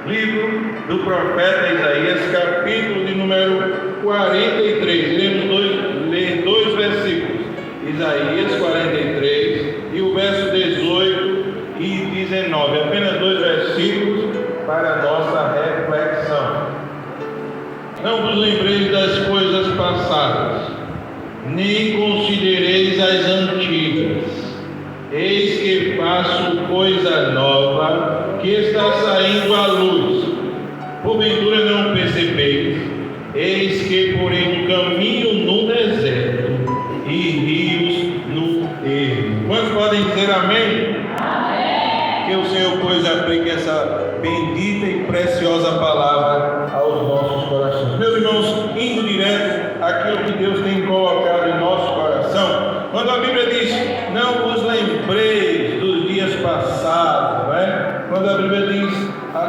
Livro do profeta Isaías, capítulo de número 43. Iremos ler dois versículos. Isaías 43 e o verso 18 e 19. Apenas dois versículos para a nossa reflexão. Não vos lembreis das coisas passadas, nem considereis as antigas. Eis que faço coisa nova, que está saindo à luz. Porventura não percebeis? Eis que porém um caminho no deserto e rios no ermo. Quantos podem dizer amém? Amém. Que o Senhor, pois, aplique essa bendita e preciosa palavra aos nossos corações. Meus irmãos, indo direto àquilo que Deus tem colocado em nosso coração, quando a Bíblia diz, não vos lembreis dos dias passados, não é? Quando a Bíblia diz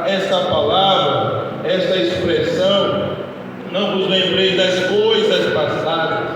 esta palavra, esta expressão, não vos lembreis das coisas passadas,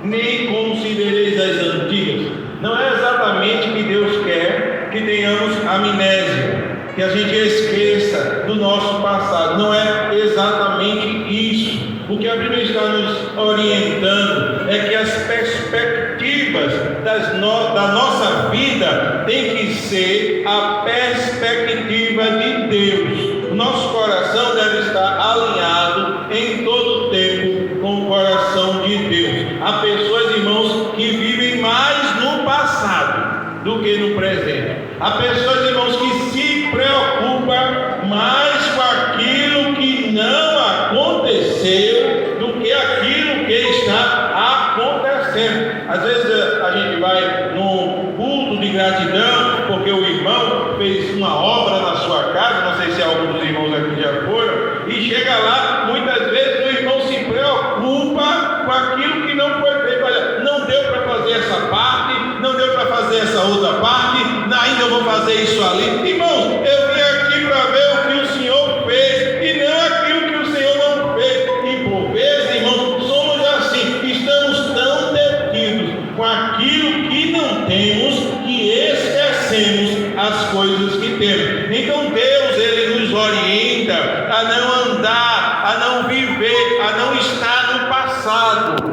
nem considereis as antigas. Não é exatamente que Deus quer que tenhamos amnésia, que a gente esqueça do nosso passado. Não é exatamente isso. O que a Bíblia está nos orientando é que as perspectivas da nossa vida tem que ser a perspectiva de Deus. O nosso coração deve estar alinhado em todo o tempo com o coração de Deus. Há pessoas, irmãos, que vivem mais no passado do que no presente. Há pessoas, irmãos, que se preocupam mais com aquilo que não aconteceu do que aquilo que está acontecendo. Às vezes a gente vai num culto de gratidão porque o irmão fez uma obra na sua casa, não sei se alguns dos irmãos aqui já foram, e chega lá, muitas vezes o irmão se preocupa com aquilo que não foi feito. Olha, não deu para fazer essa parte, não deu para fazer essa outra parte, ainda vou fazer isso ali. Irmãos, eu vim aqui para ver o que o Senhor fez e não aquilo que o Senhor não fez. E por vezes, irmãos, somos assim, estamos tão detidos com aquilo que não temos que esquecemos as coisas que temos. Então Deus, Ele nos orienta a não andar, a não viver, a não estar no passado.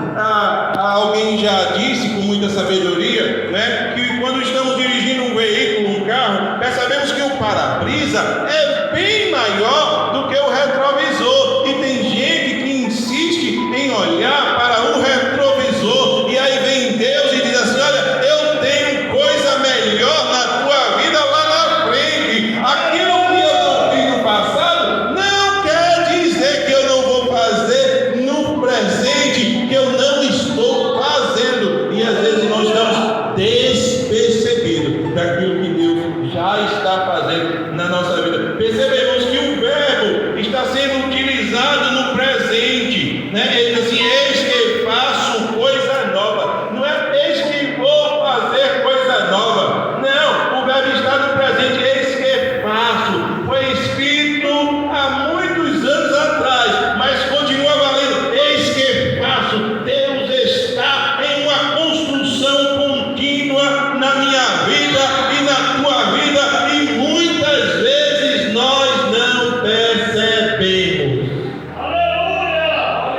Alguém já disse com muita sabedoria, né, que quando estamos dirigindo um veículo, um carro, percebemos que o para-brisa é bem maior do que o retrovisor, e tem gente que insiste em olhar para o retrovisor, e aí vem Deus e diz assim, olha, eu tenho coisa melhor na tua vida lá na frente. Aquilo que eu não fiz no passado não quer dizer que eu não vou fazer no presente, que eu não estou fazendo. E às vezes nós estamos despercebidos daquilo que Deus já está fazendo na nossa vida. Percebemos que o verbo está sendo utilizado no presente, né? Ele diz assim, eis que faço coisa nova. Não é eis que vou fazer coisa nova. Não, o verbo está no presente, eis que faço. Foi escrito há muitos anos atrás, mas continua valendo, eis que faço. Deus está em uma construção contínua na minha vida e na tua vida, e muitas vezes nós não percebemos.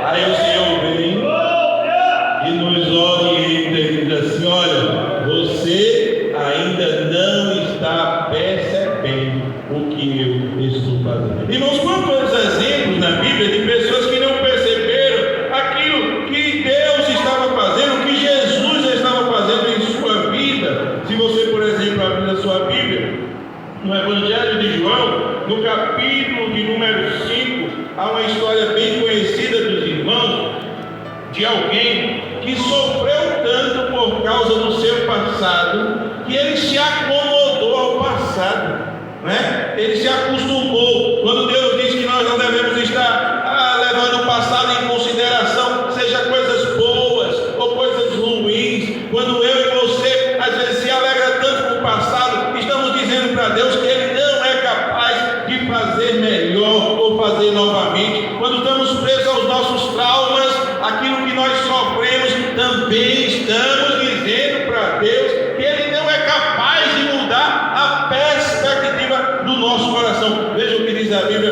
Aí o Senhor vem e nos orienta e diz assim, olha, você ainda não está percebendo o que eu estou fazendo. Irmãos, quantos exemplos na Bíblia de pessoas que não perceberam aquilo que Deus estava fazendo, que Jesus estava fazendo em sua vida. Se você, por exemplo, abrir a sua Bíblia, no Evangelho de João, no capítulo de número 5, há uma história bem conhecida dos irmãos, de alguém que sofreu tanto por causa do seu passado, que ele se acomodou ao passado, né? Ele se acostumou. Quando Deus diz que nós não devemos estar levando o passado em consideração, seja coisas boas ou coisas ruins, quando eu e você às vezes se alegra tanto com o passado, estamos dizendo para Deus que Ele não é capaz de fazer melhor ou fazer novamente. Quando estamos presos aos nossos traumas, aquilo que nós sofremos, também estamos dizendo para Deus que Ele não é capaz de mudar a perspectiva do nosso coração. Veja o que diz a Bíblia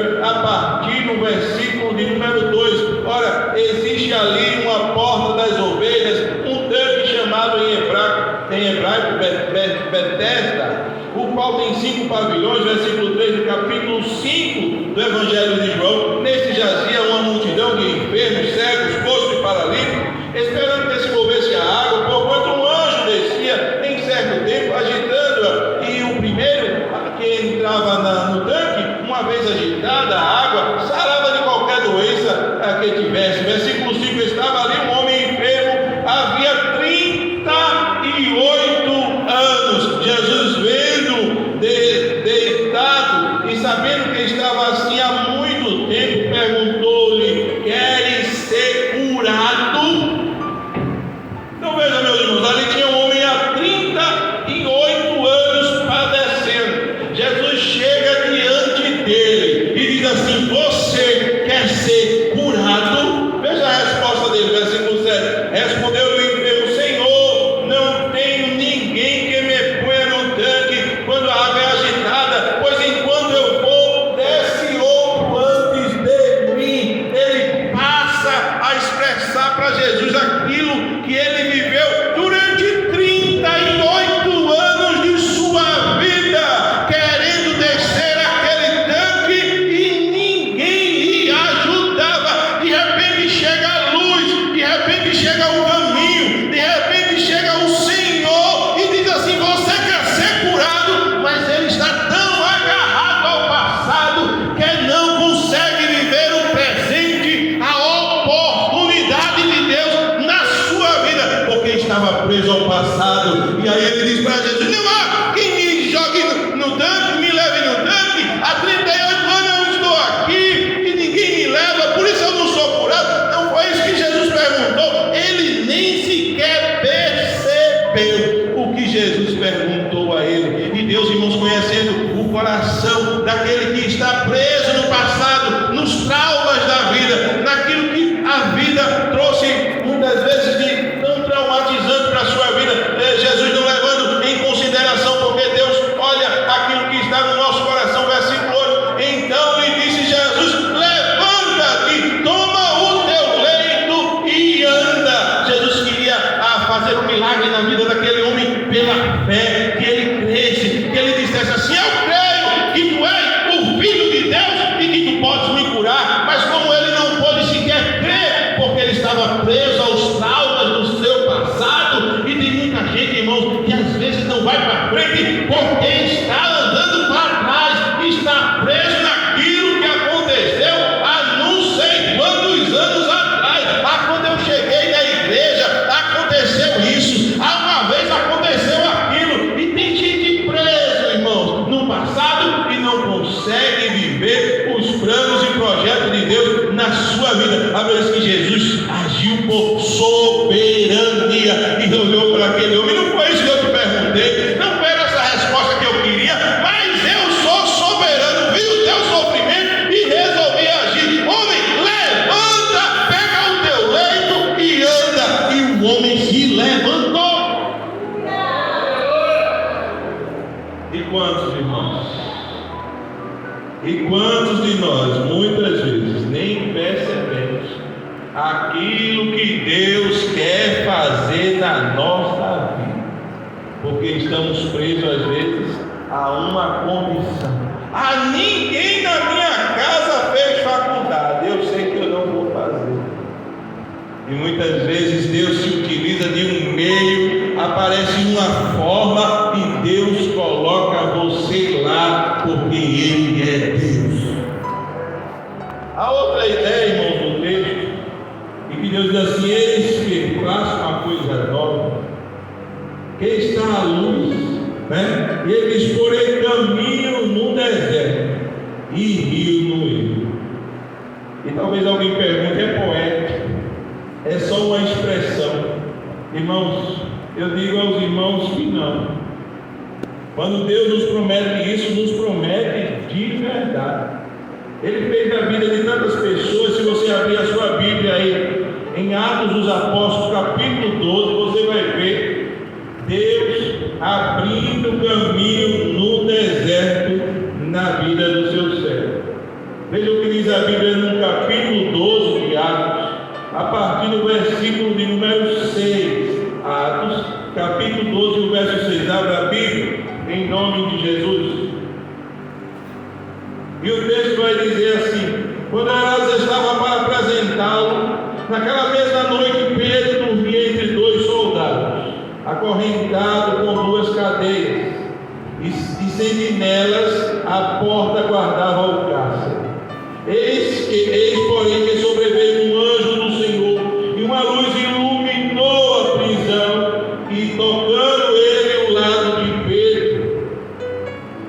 5 pavilhões, versículo 3 do capítulo 5 do Evangelho de João. Nesse jazia uma multidão de enfermos, cegos, coxos e paralíticos, esperando que se movesse a água, porquanto um anjo descia em certo tempo, agitando-a, e o primeiro que entrava no tanque, uma vez agitada a água, sarava de qualquer doença que tivesse. Versículo 5, estava ali um homem enfermo, havia 38 anos. Jesus, vendo deitado e sabendo que estava assim há muito tempo, perguntou-lhe: queres ser curado? Então veja, meus irmãos, ali tinha um homem há 38 anos padecendo. Jesus chega diante dele e diz assim: você quer ser curado? Veja a resposta dele, versículo 7. Respondeu-lhe o enfermo: Senhor, não tenho ninguém que me ponha no tanque quando a água é agitada, pois enquanto eu vou, desce outro antes de mim. Ele passa a expressar para Jesus aquilo que ele viveu durante 38 anos de sua vida, querendo descer aquele tanque e ninguém lhe ajudava. De repente chega a luz, de repente chega o caminho, de repente chega o Senhor e diz assim: você quer ser curado? Mas ele está tão agarrado ao passado que não consegue viver o presente, a oportunidade de Deus na sua vida, porque estava preso ao passado. E aí ele diz para Jesus: não há quem me jogue no tanque, me leve no tanque. Há 38 anos eu estou aqui e ninguém me leva, por isso eu não sou curado. Não foi isso que Jesus perguntou. Ele nem sequer percebeu o que Jesus perguntou a ele. E Deus, irmãos, conhecendo o coração daquele que está preso no passado, nos traumas da vida, naquilo que a vida trouxe muitas vezes de tão traumatizante para a sua vida, Jesus não levando em consideração, porque Deus olha aquilo que está no nosso coração. Versículo 8: então lhe disse Jesus: levanta-te, toma o teu leito e anda. Jesus queria fazer um milagre na vida daquele homem pela fé, que ele cresce, que ele dissesse assim: eu creio que tu és o Filho de Deus e que tu podes me curar. Mas como ele não pôde sequer crer, porque ele estava preso aos traumas do seu passado. E tem muita gente, irmãos, que às vezes não vai para frente porque está andando para trás, está preso naquilo que aconteceu há não sei quantos anos atrás. Quando eu cheguei na igreja, aconteceu isso, uma vez aconteceu aquilo. E tem gente preso, irmãos, no passado, e não consegue viver os planos e projetos de Deus na sua vida. A vez que Jesus agiu por soberania e olhou para aquele homem. Não foi isso que eu te perguntei, não era essa resposta que eu queria, mas eu sou soberano, vi o teu sofrimento e resolvi agir. Homem, levanta, pega o teu leito e anda. E o homem se levantou. E quantos, irmãos? E quantos de nós, muitas vezes, nem percebemos aquilo que Deus quer fazer na nossa vida, porque estamos presos, às vezes, a uma condição. Ninguém na minha casa fez faculdade, eu sei que eu não vou fazer. E muitas vezes Deus se utiliza de um meio, aparece uma forma e Deus coloca você lá, porque Ele é Deus. A outra ideia, irmão, do texto, e que Deus diz assim: eis que faço uma coisa nova, que está à luz, né? E ele diz: porém caminho no deserto e rio no erro. E talvez alguém pergunte: é poético? É só uma expressão? Irmãos, eu digo aos irmãos que não. Quando Deus nos promete isso, nos promete de verdade. Ele fez na vida de tantas pessoas. Se você abrir a sua Bíblia aí em Atos dos Apóstolos, capítulo 12, você vai ver Deus abrindo caminho no deserto na vida do seu servo. Veja o que diz a Bíblia no capítulo 12 de Atos, a partir do versículo de número 6. Atos, capítulo 12, o verso 6. Abra a Bíblia, em nome de Jesus. E o texto vai dizer assim: quando Herodes estava para apresentá-lo, naquela mesma noite Pedro dormia entre dois soldados, acorrentado com duas cadeias, e sentinelas à porta guardavam o cárcere. Eis, porém, que sobreveio um anjo do Senhor, e uma luz iluminou a prisão, e tocando ele o lado de Pedro,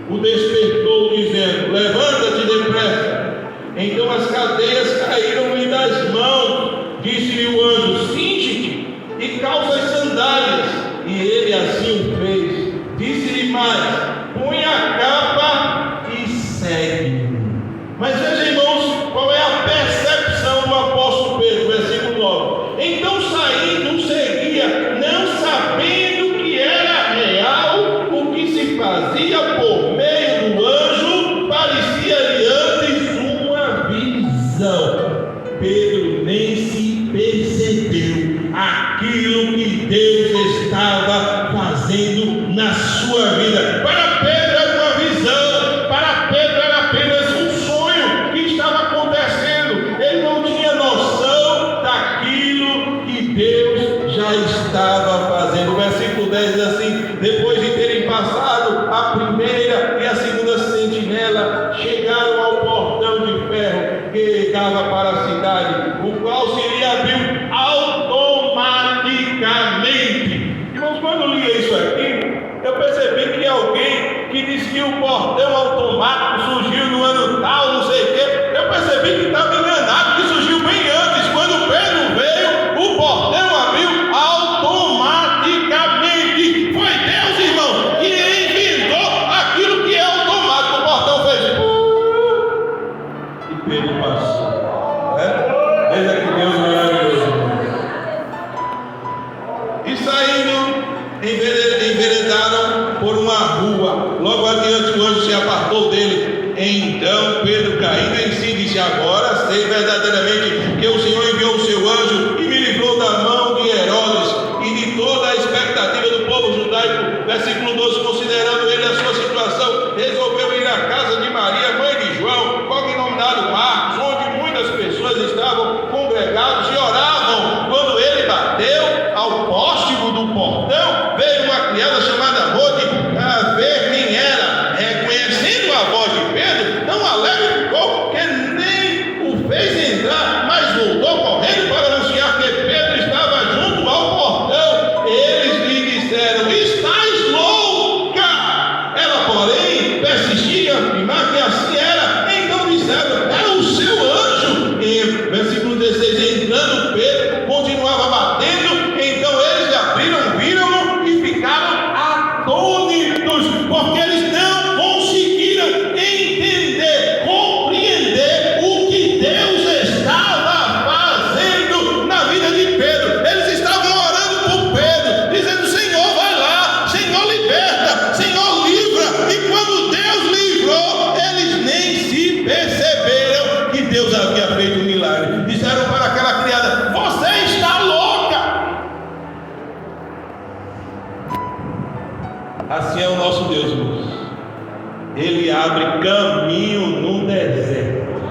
o despertou, dizendo: levanta-te depressa. Então as cadeias caíram-lhe das mãos. Disse-lhe o anjo: cinge-te e calça as sandálias. E ele assim o fez. Disse-lhe mais: põe a capa e segue-me. Mas veja, irmãos, qual é a percepção do apóstolo Pedro, versículo 9. Então saindo, seguia, não sabendo que era real o que se fazia por meio do anjo, parecia-lhe antes uma visão. Pedro nem se percebeu aquilo que Deus estava fazendo na sua vida. Para Pedro era uma visão, para Pedro era apenas um sonho que estava acontecendo. Ele não tinha noção daquilo que Deus já estava fazendo. O versículo 10 diz assim: depois de terem passado a primeira e a segunda sentinela, chegaram ao portão de ferro que dava para a cidade, o qual se lhe abriu automaticamente. Irmãos, quando eu li isso aqui, eu percebi que alguém que disse que o portão automático surgiu no ano tal, não sei o quê, eu percebi que estava enganado, que surgiu bem antes. Quando Pedro veio, o portão abriu automaticamente. Foi Deus, irmão, que inventou aquilo que é automático. O portão fez e Pedro passou. Veja que Deus é maravilhoso. E saindo, enveredaram por uma rua. Logo adiante o anjo se apartou dele. Então Pedro, caindo em si, disse: agora sei verdadeiramente que o Senhor enviou o seu anjo e me livrou da mão de Herodes e de toda a expectativa do povo judaico. Versículo 12: considerando ele a sua situação, resolveu ir à casa de Maria, mãe de João, cognominado Marcos, onde muitas pessoas estavam congregados e oravam. Quando ele bateu ao póstigo do portão, veio uma criada chamada Rode a ver quem era. Reconhecendo a voz de Pedro, tão alegre ficou que nem o fez entrar, mas voltou correndo para anunciar que Pedro estava junto ao portão. Eles lhe disseram: estás louca? Ela, porém, persistia em afirmar que assim era. Então disseram: é o seu anjo. E versículo 16: entrando Pedro, continuava batendo. Então eles lhe abriram, viram-no e ficaram atônitos, porque eles não conseguiram entender, compreender o que Deus estava fazendo na vida de Pedro. Eles estavam orando por Pedro, dizendo: Senhor, vai lá, Senhor, liberta, Senhor, livra. E quando Deus livrou, eles nem se perceberam que Deus havia feito um milagre. Disseram para aquela criada: você está louca. Assim é o nosso Deus, irmãos. Ele abre caminho no deserto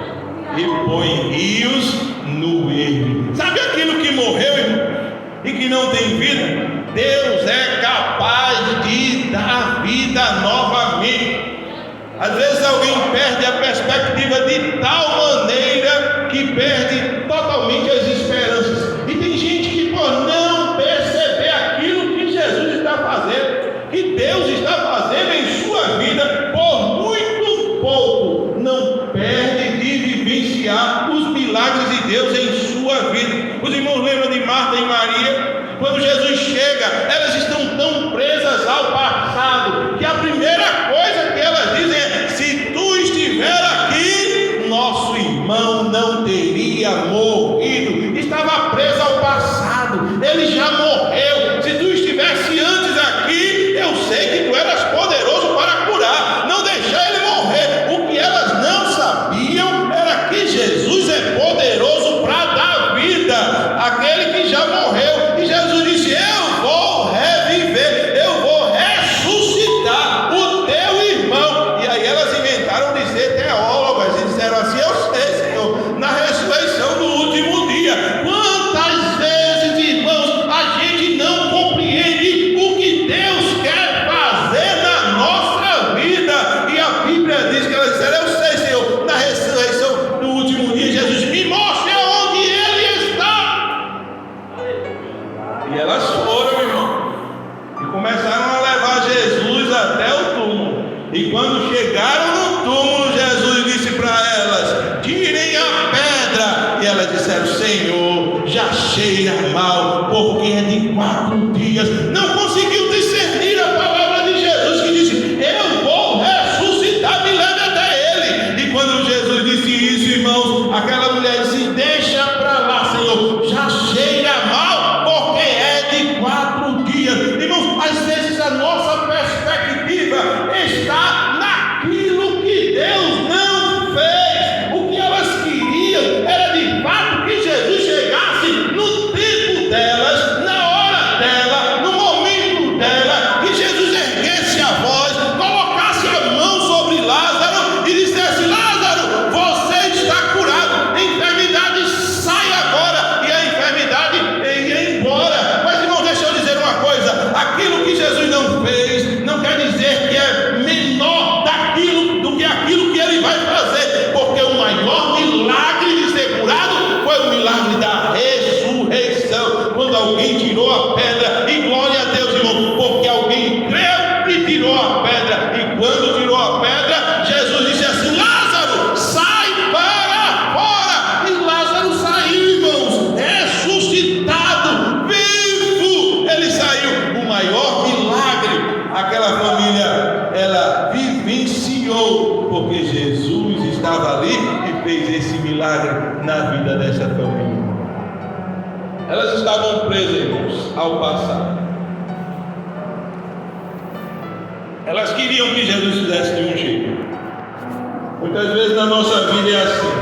e põe rios no ermo. Sabe aquilo que morreu, irmão, e que não tem vida? Deus é capaz de dar vida novamente. Às vezes alguém perde a perspectiva de tal maneira que perde totalmente as esperanças. E tem gente que, por não perceber aquilo que Jesus está fazendo, que Deus está fazendo em sua vida, por muito pouco não perde de vivenciar os milagres de Deus em sua vida. Os irmãos lembram de Marta e Maria? Quando Jesus chega, elas estão tão presas ao passado que a primeira coisa que elas dizem é: se tu estiver aqui, nosso irmão não teria morrido. Estava preso ao passado, ele já morreu. Se tu estivesse antes aqui, eu sei que tu eras poderoso para curar, não deixar ele morrer. O que elas não sabiam era que Jesus é poderoso para dar vida àquele que já morreu. E Jesus disse: eu vou reviver, eu vou ressuscitar o teu irmão. E aí elas inventaram de ser teólogos. disseram: Senhor, já cheira mal, porque é de 4 dias. Não conseguiu discernir a palavra de Jesus, que disse: eu vou ressuscitar, me leve até ele. E quando Jesus disse isso, irmãos, aquela mulher disse: deixa para lá, Senhor, já cheira mal, porque é de 4 dias. Irmãos, às vezes a nossa perspectiva está naquilo que Deus não fez. O que elas queriam era de fato que Jesus chegasse no tempo delas, na hora dela, no momento dela, que Jesus erguesse a voz, colocasse a mão sobre Lázaro e dissesse: Lázaro, você está curado, a enfermidade sai agora, e a enfermidade ia embora. Mas irmão, deixa eu dizer uma coisa: aquilo que Jesus não fez não quer dizer que é menor do que aquilo que ele vai fazer, porque o maior milagre de ser curado foi o milagre da ressurreição, quando alguém tirou a pedra. E glória a Deus, irmão, porque alguém creu e tirou a pedra. E quando tirou a pedra, Jesus disse assim: Lázaro, sai para fora. E Lázaro saiu, irmãos, ressuscitado, vivo. Ele saiu. O maior milagre aquela família ela vivenciou, porque Jesus estava ali e fez esse milagre na vida dessa família. Elas estavam presas, irmãos, ao passado. Elas queriam que Jesus fizesse de um jeito. Muitas vezes na nossa vida é assim.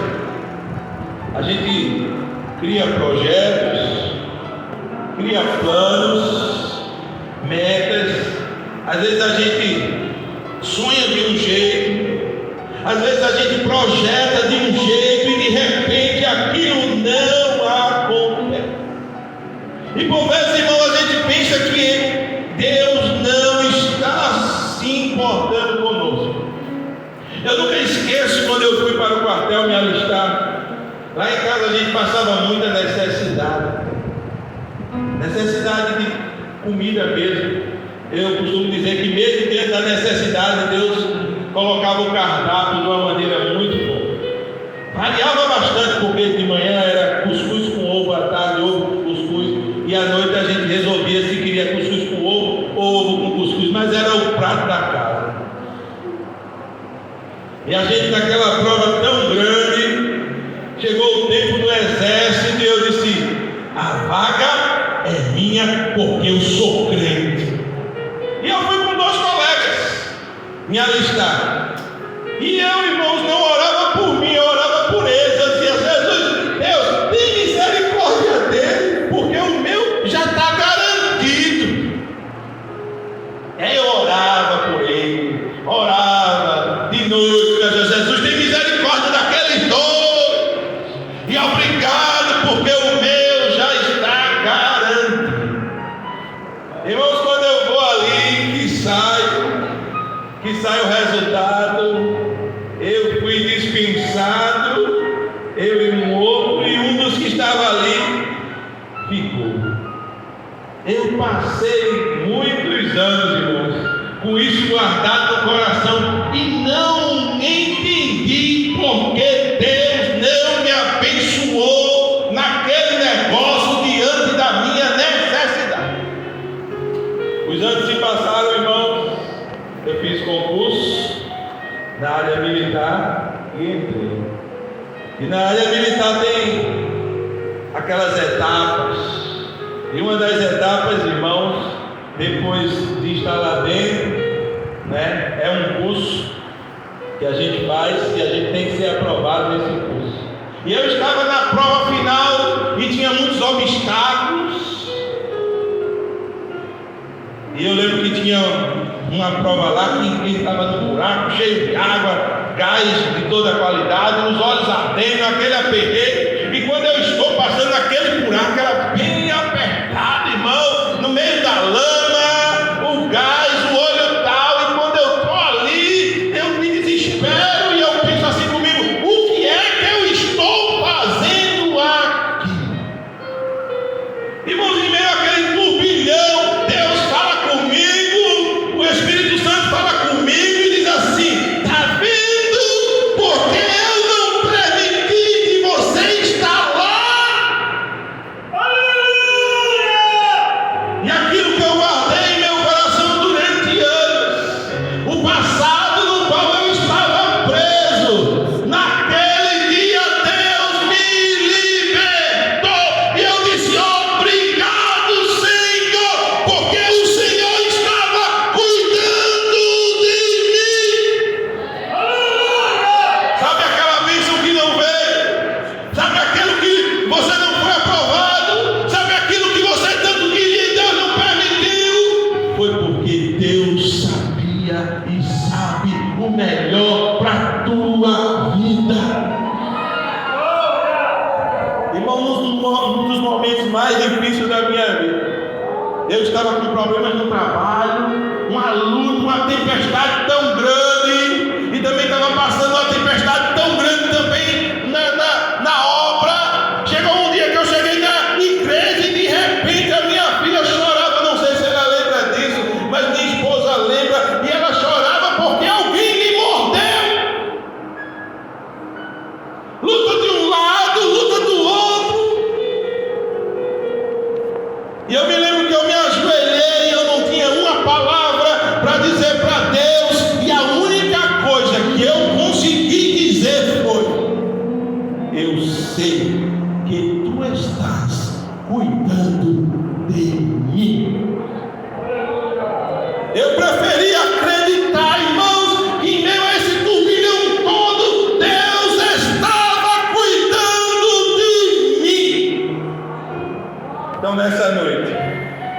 A gente cria projetos, cria planos, metas. Às vezes a gente sonha de um jeito, às vezes a gente projeta de um jeito e de repente aquilo não acontece. E por vezes, irmão, a gente pensa que Deus não está se importando conosco. Eu nunca esqueço quando eu fui para o quartel me alistar. Lá em casa a gente passava muita necessidade de comida mesmo. Eu costumo dizer que mesmo dentro da necessidade, Deus colocava o cardápio de uma maneira muito boa. Variava bastante, porque de manhã era cuscuz com ovo, à tarde ovo com cuscuz, e à noite a gente resolvia se queria cuscuz com ovo ou ovo com cuscuz, mas era o prato da casa. E a gente naquela prova tão grande, chegou o tempo do exército e eu disse: a vaga é minha porque eu sou crente. E eu fui com 2 colegas me alistar. E eu, irmãos, não orava por mim, eu orava por eles. Eu dizia: Jesus, Deus, tem misericórdia dele, porque o meu já está garantido. E aí eu orava por ele, orava de noite, Jesus, tem misericórdia daqueles 2. E obrigado, porque o meu já está garantido. Irmãos, quando eu vou ali, que sai o resultado, eu fui dispensado, eu e um outro, e um dos que estava ali ficou. Eu passei muitos anos, irmãos, com isso guardado no coração, e não entendi porque Deus não me abençoou naquele negócio diante da minha necessidade. Os anos se passaram, irmãos. Eu fiz concurso na área militar e entrei. E na área militar tem aquelas etapas. E uma das etapas, irmãos, depois de estar lá dentro, né, é um curso que a gente faz e a gente tem que ser aprovado nesse curso. E eu estava na prova final e tinha muitos obstáculos. E eu lembro que tinha uma prova lá que estava no buraco, cheio de água, gás de toda qualidade, os olhos ardendo, aquele aperreio. E quando eu estou passando aquele buraco, era bem apertado, irmão, no meio da lama, o gás, o olho tal. E quando eu estou ali, eu me desespero e eu penso assim comigo: o que é que eu estou fazendo aqui? Irmãos, em meio àquele turbilhão, Deus fala comigo, o Espírito Santo fala comigo e diz assim: está vendo? Porque eu não permiti que você está lá problemas no trabalho, uma luta, uma tempestade tão grande, e também estava passando uma tempestade tão grande também na obra. Chegou um dia que eu cheguei na igreja e de repente a minha filha chorava, não sei se ela lembra disso, mas minha esposa lembra, e ela chorava porque alguém me mordeu. Luta de um lado, luta do outro. E eu me lembro que eu me ajoelhei, eu não tinha uma palavra para dizer para Deus, e a única coisa que eu consegui dizer foi: eu sei que tu estás cuidando de mim. Eu preferi acreditar, irmãos, que em meio a esse turbilhão todo, Deus estava cuidando de mim. Então, nessa noite,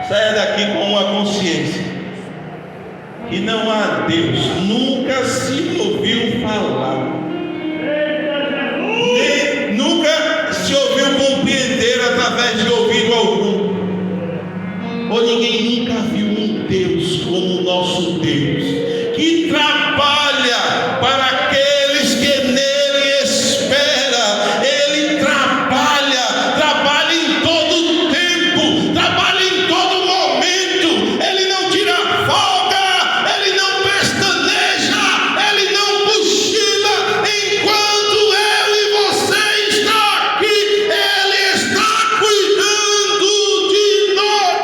saia daqui com uma consciência que não há Deus, nunca se ouviu falar, nem nunca se ouviu compreender através de ouvido algum, ou ninguém nunca viu um Deus como o nosso Deus, que trabalha para aqueles que nele esperam. Ele trabalha em todo tempo, trabalha em todo momento. Ele não tira folga, ele não pestaneja, ele não cochila. Enquanto eu e você está aqui, ele está cuidando de nós.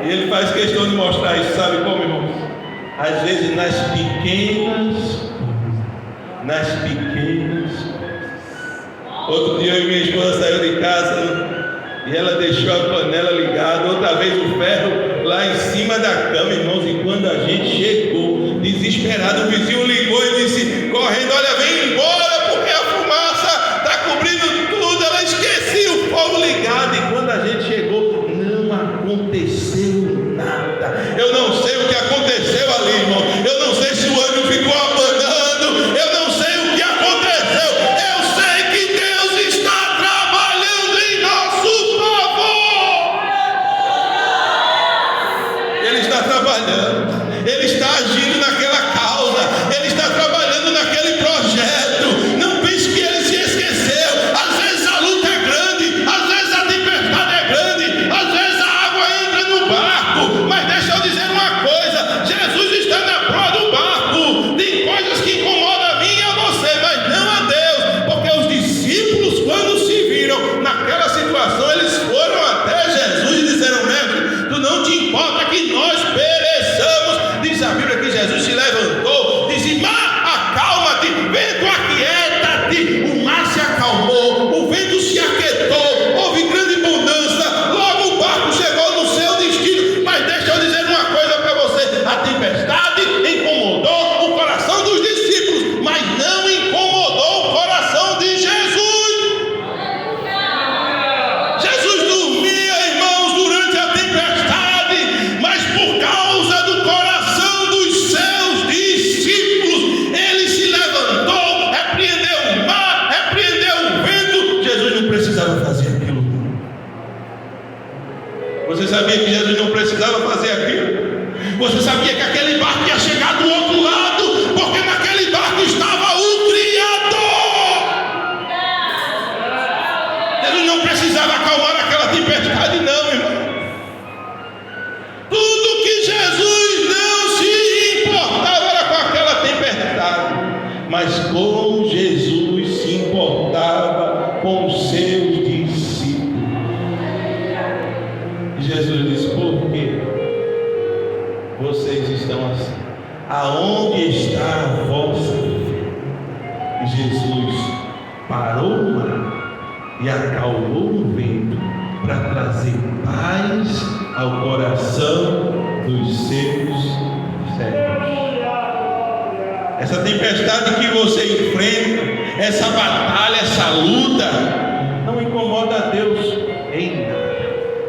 E ele faz questão de mostrar isso, sabe como, irmãos? Às vezes nas pequenas. Outro dia eu e minha esposa saiu de casa e ela deixou a panela ligada, outra vez o ferro lá em cima da cama, irmãos. E quando a gente chegou, desesperado, o vizinho ligou e disse, correndo: olha, vem embora, porque a fumaça está cobrindo tudo. Ela esquecia o fogo ligado. E quando a gente chegou, não aconteceu nada. Eu não sei o que aconteceu ali, irmão. Eu não sei se o ânimo ficou abanando. Eu não sei o que aconteceu. Eu sei que Deus está trabalhando em nosso favor. Ele está trabalhando. Ele está agindo naquela causa. Ele está trabalhando naquele projeto. Não pense que ele se esqueceu. Às vezes a luta é grande, às vezes a tempestade é grande, às vezes a água entra no barco. Mas deixa eu dizer uma coisa: Jesus está na proa do barco. Tem coisas que incomodam a mim e a você, mas não a Deus, porque os discípulos, quando se viram naquela situação, eles foram até Jesus e disseram: mestre, tu não te importa que nós pereçamos? Diz a Bíblia que Jesus se levantou, disse: mar, acalma-te, vento, aquieta-te. O mar se acalmou, o vento se aquietou, houve grande bonança, logo o barco chegou no seu destino. Mas deixa eu dizer uma coisa para você: a tempestade incomodou o coração dos discípulos, mas não incomodou o coração de Jesus. Jesus dormia, irmãos, durante a tempestade, mas por causa do coração dos seus discípulos, ele se levantou, repreendeu o mar, repreendeu o vento. Jesus não precisava fazer aquilo. Você sabia que Jesus não precisava fazer aquilo? Você sabia que aquele barco ia chegar do outro lado, porque naquele barco estava o Criador. Jesus não precisava acalmar aquela tempestade, não, irmão. Tudo que Jesus não se importava era com aquela tempestade, mas como Jesus se importava com os seus discípulos. E Jesus disse: por quê vocês estão assim? Aonde está a vossa fé? E Jesus parou o mar e acalmou o vento para trazer paz ao coração dos seus servos. Essa tempestade que você enfrenta, essa batalha, essa luta, não incomoda a Deus em nada,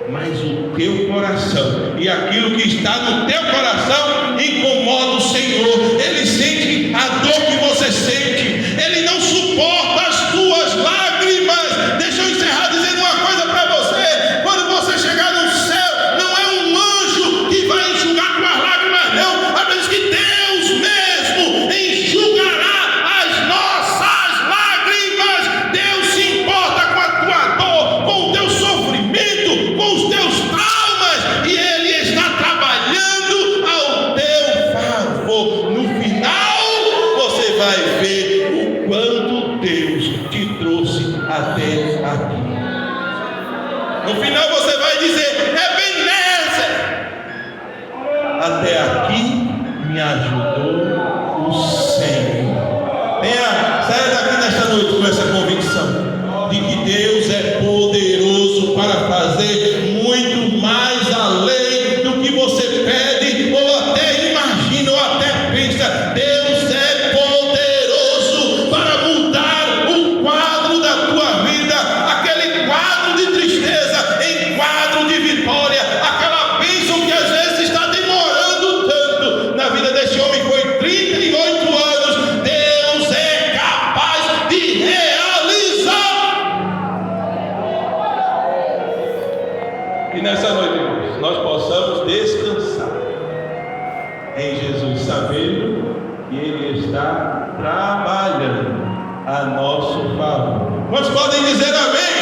mas o teu coração e aquilo que está no teu coração incomoda o Senhor. Ele sente a dor que você sente, ele não suporta as tuas lágrimas. Deixa eu encerrar dizendo uma coisa para você: quando você No final você vai dizer: Ebenezer, até aqui me ajudou o Senhor. Saia daqui nesta noite com essa convicção de que Deus é poderoso para fazer muito mais além do que você pede, ou até imagina, ou até pensa. Deus é poderoso para mudar o quadro da tua vida, aquele quadro de tristeza em quadro de vitória, aquela bênção que às vezes está demorando tanto. Na vida desse homem foi 38 anos. Deus é capaz de realizar. E nessa noite, irmãos, nós possamos descansar em Jesus, sabendo que Ele está trabalhando a nosso favor. Quantos podem dizer amém?